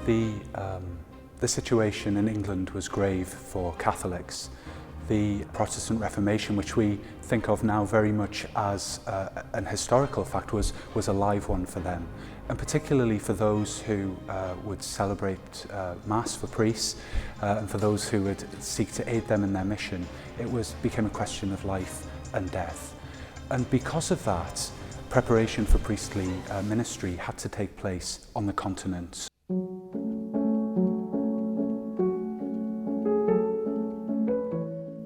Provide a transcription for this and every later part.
The situation in England was grave for Catholics. The Protestant Reformation, which we think of now very much as an historical fact, was a live one for them. And particularly for those who would celebrate Mass for priests and for those who would seek to aid them in their mission, it became a question of life and death. And because of that, preparation for priestly ministry had to take place on the continent.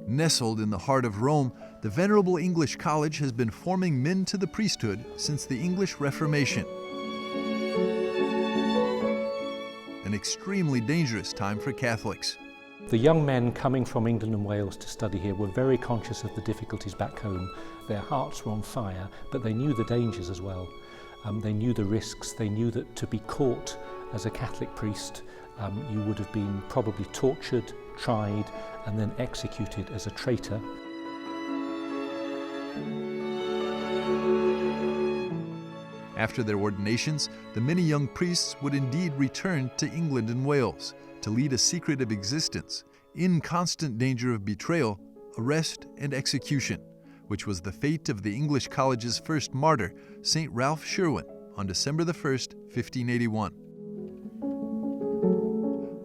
Nestled in the heart of Rome, the Venerable English College has been forming men to the priesthood since the English Reformation. An extremely dangerous time for Catholics. The young men coming from England and Wales to study here were very conscious of the difficulties back home. Their hearts were on fire, but they knew the dangers as well. They knew the risks. They knew that to be caught as a Catholic priest, you would have been probably tortured, tried, and then executed as a traitor. After their ordinations, the many young priests would indeed return to England and Wales to lead a secretive existence, in constant danger of betrayal, arrest, and execution, which was the fate of the English College's first martyr, St. Ralph Sherwin, on December 1st, 1581.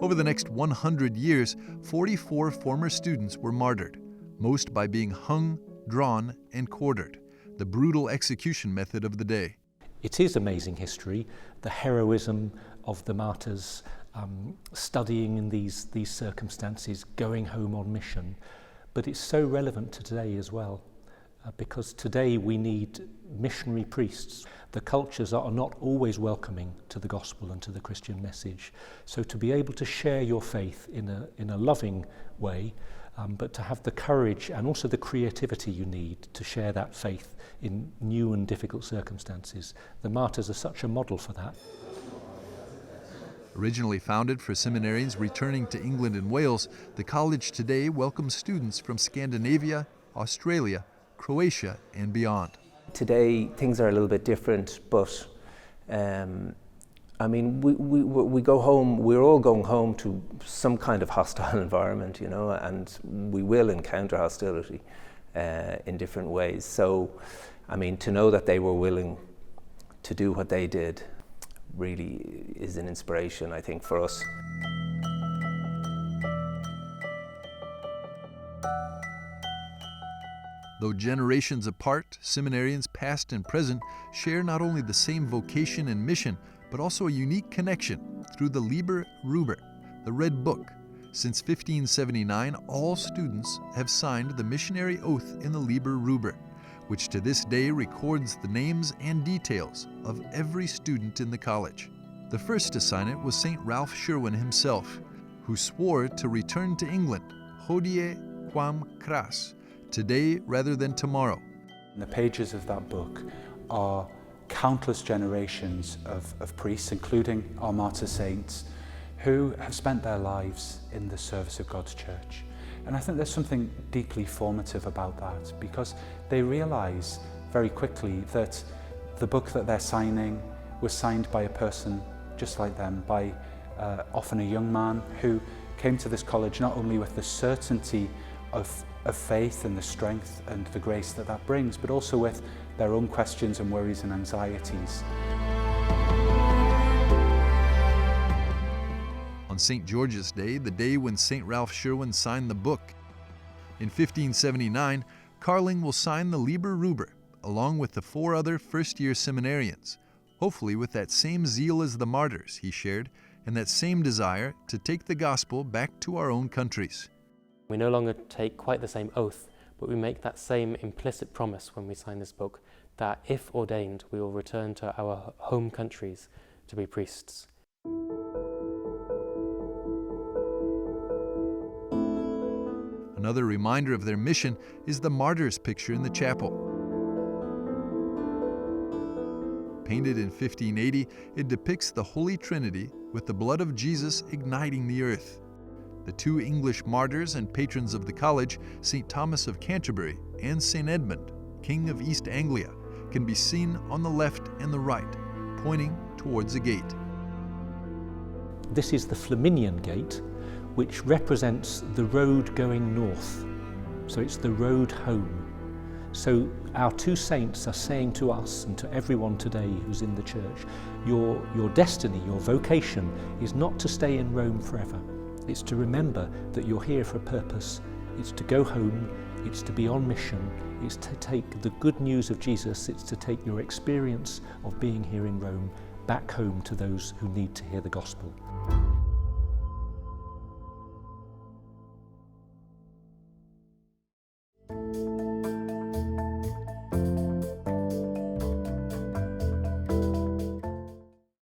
Over the next 100 years, 44 former students were martyred, most by being hung, drawn, and quartered, the brutal execution method of the day. It is amazing history, the heroism of the martyrs, studying in these circumstances, going home on mission. But it's so relevant to today as well, because today we need missionary priests. The cultures are not always welcoming to the gospel and to the Christian message. So to be able to share your faith in a loving way, but to have the courage and also the creativity you need to share that faith in new and difficult circumstances. The martyrs are such a model for that. Originally founded for seminarians returning to England and Wales, the college today welcomes students from Scandinavia, Australia, Croatia, and beyond. Today things are a little bit different, but I mean, we go home, we're all going home to some kind of hostile environment, you know, and we will encounter hostility in different ways. So, I mean, to know that they were willing to do what they did really is an inspiration, I think, for us. Though generations apart, seminarians past and present share not only the same vocation and mission, but also a unique connection through the Liber Ruber, the Red Book. Since 1579, all students have signed the missionary oath in the Liber Ruber, which to this day records the names and details of every student in the college. The first to sign it was St. Ralph Sherwin himself, who swore to return to England, hodie quam cras, today rather than tomorrow. The pages of that book are countless generations of priests, including our martyr saints, who have spent their lives in the service of God's church. And I think there's something deeply formative about that, because they realize very quickly that the book that they're signing was signed by a person just like them, by often a young man who came to this college not only with the certainty of faith and the strength and the grace that that brings, but also with their own questions and worries and anxieties. On St. George's Day, the day when St. Ralph Sherwin signed the book, in 1579, Carling will sign the Liber Ruber, along with the 4 other first-year seminarians, hopefully with that same zeal as the martyrs he shared, and that same desire to take the gospel back to our own countries. We no longer take quite the same oath, but we make that same implicit promise when we sign this book that if ordained, we will return to our home countries to be priests. Another reminder of their mission is the martyrs picture in the chapel. Painted in 1580, it depicts the Holy Trinity with the blood of Jesus igniting the earth. The 2 English martyrs and patrons of the college, St. Thomas of Canterbury and St. Edmund, King of East Anglia, can be seen on the left and the right, pointing towards a gate. This is the Flaminian Gate, which represents the road going north. So it's the road home. So our two saints are saying to us and to everyone today who's in the church, your destiny, your vocation is not to stay in Rome forever. It's to remember that you're here for a purpose. It's to go home, it's to be on mission, it's to take the good news of Jesus, it's to take your experience of being here in Rome back home to those who need to hear the gospel.